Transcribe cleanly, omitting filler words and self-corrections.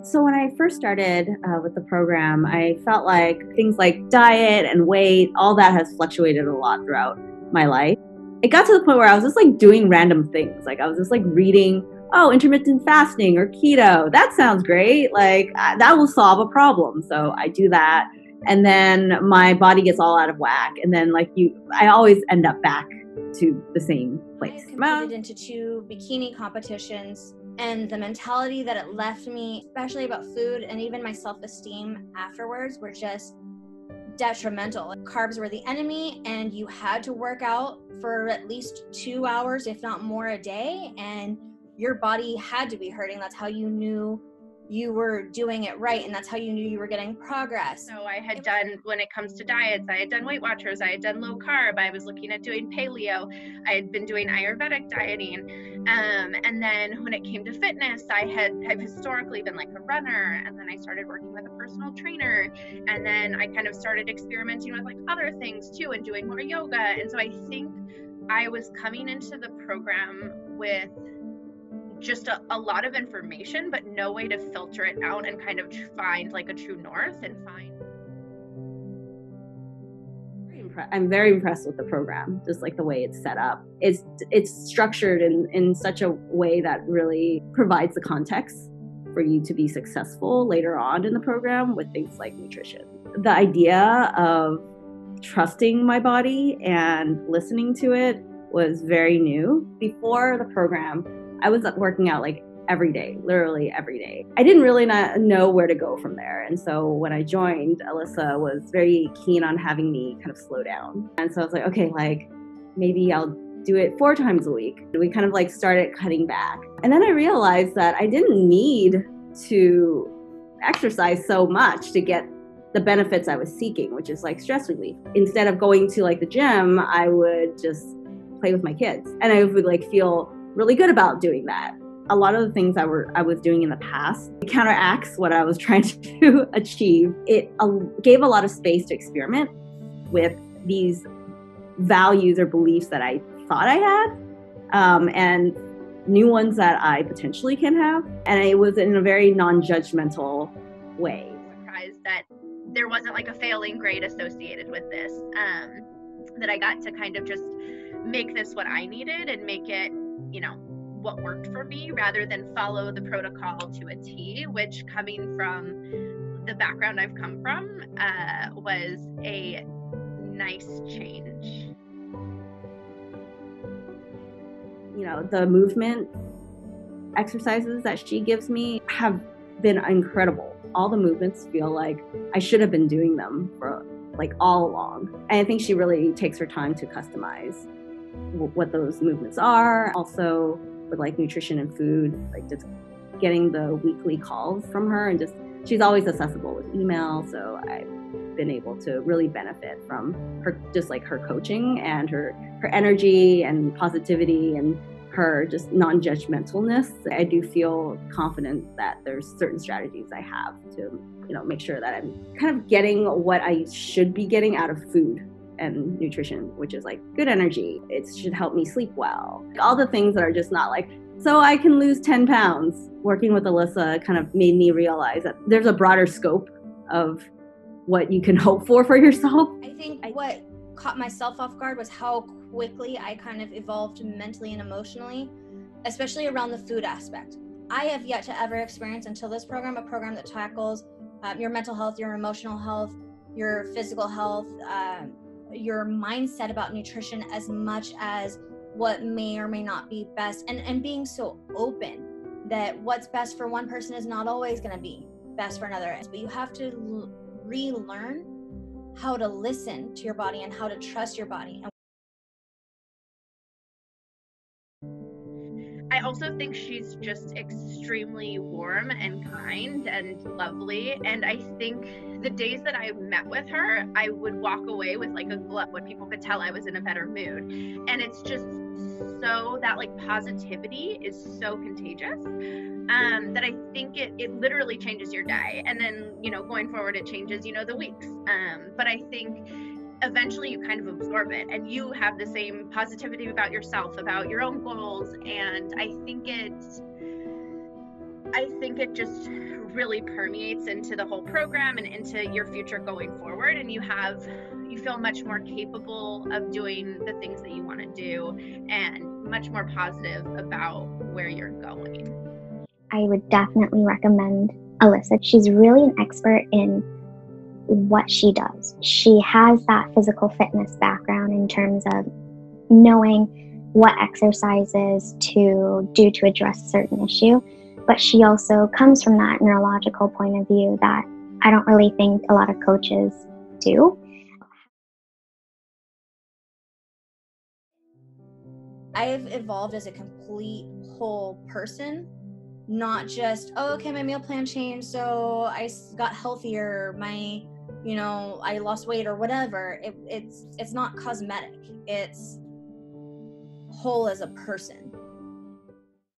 So when I first started with the program, I felt like things like diet and weight, all that has fluctuated a lot throughout my life. It got to the point where I was just like doing random things. Like I was just like reading, oh, intermittent fasting or keto. That sounds great. Like that will solve a problem. So I do that. And then my body gets all out of whack. And then I always end up back to the same place. I competed into 2 bikini competitions, and the mentality that it left me, especially about food and even my self-esteem afterwards, were just detrimental. Carbs were the enemy, and you had to work out for at least 2 hours, if not more, a day, and your body had to be hurting. That's how you knew you were doing it right, and that's how you knew you were getting progress. So I had done, when it comes to diets, I had done Weight Watchers, I had done low carb, I was looking at doing paleo, I had been doing Ayurvedic dieting, and then when it came to fitness, I've historically been like a runner, and then I started working with a personal trainer, and then I kind of started experimenting with like other things too, and doing more yoga. And so I think I was coming into the program with just a lot of information, but no way to filter it out and kind of find like a true north and find. I'm very impressed with the program, just like the way it's set up. It's structured in such a way that really provides the context for you to be successful later on in the program with things like nutrition. The idea of trusting my body and listening to it was very new. Before the program, I was working out like every day, literally every day. I didn't really not know where to go from there. And so when I joined, Alyssa was very keen on having me kind of slow down. And so I was like, okay, like maybe I'll do it 4 times a week. We kind of like started cutting back. And then I realized that I didn't need to exercise so much to get the benefits I was seeking, which is like stress relief. Instead of going to like the gym, I would just play with my kids. And I would like feel really good about doing that. A lot of the things I was doing in the past counteracts what I was trying to achieve. It gave a lot of space to experiment with these values or beliefs that I thought I had, and new ones that I potentially can have. And it was in a very non-judgmental way. Surprised that there wasn't like a failing grade associated with this, that I got to kind of just make this what I needed and make it, what worked for me rather than follow the protocol to a T, which, coming from the background I've come from, was a nice change. The movement exercises that she gives me have been incredible. All the movements feel like I should have been doing them for like all along. And I think she really takes her time to customize what those movements are. Also with like nutrition and food, like just getting the weekly calls from her, and just she's always accessible with email. So I've been able to really benefit from her, just like her coaching and her energy and positivity and her just non-judgmentalness. I do feel confident that there's certain strategies I have to, make sure that I'm kind of getting what I should be getting out of food and nutrition, which is like good energy. It should help me sleep well. All the things that are just not like, so I can lose 10 pounds. Working with Alyssa kind of made me realize that there's a broader scope of what you can hope for yourself. I think what caught myself off guard was how quickly I kind of evolved mentally and emotionally, especially around the food aspect. I have yet to ever experience until this program, a program that tackles your mental health, your emotional health, your physical health, your mindset about nutrition, as much as what may or may not be best, and being so open that what's best for one person is not always going to be best for another. But you have to relearn how to listen to your body and how to trust your body. I also think she's just extremely warm and kind and lovely. And I think the days that I met with her, I would walk away with like a glow when people could tell I was in a better mood. And it's just so that like positivity is so contagious, that I think it literally changes your day. And then, going forward, it changes, the weeks. But I think eventually you kind of absorb it and you have the same positivity about yourself, about your own goals. And I think I think it just really permeates into the whole program and into your future going forward, and you feel much more capable of doing the things that you want to do and much more positive about where you're going. I would definitely recommend Alyssa. She's really an expert in what she does. She has that physical fitness background in terms of knowing what exercises to do to address a certain issue, but she also comes from that neurological point of view that I don't really think a lot of coaches do. I've evolved as a complete whole person, not just, oh, okay, my meal plan changed, so I got healthier, I lost weight or whatever. It's not cosmetic. It's whole as a person.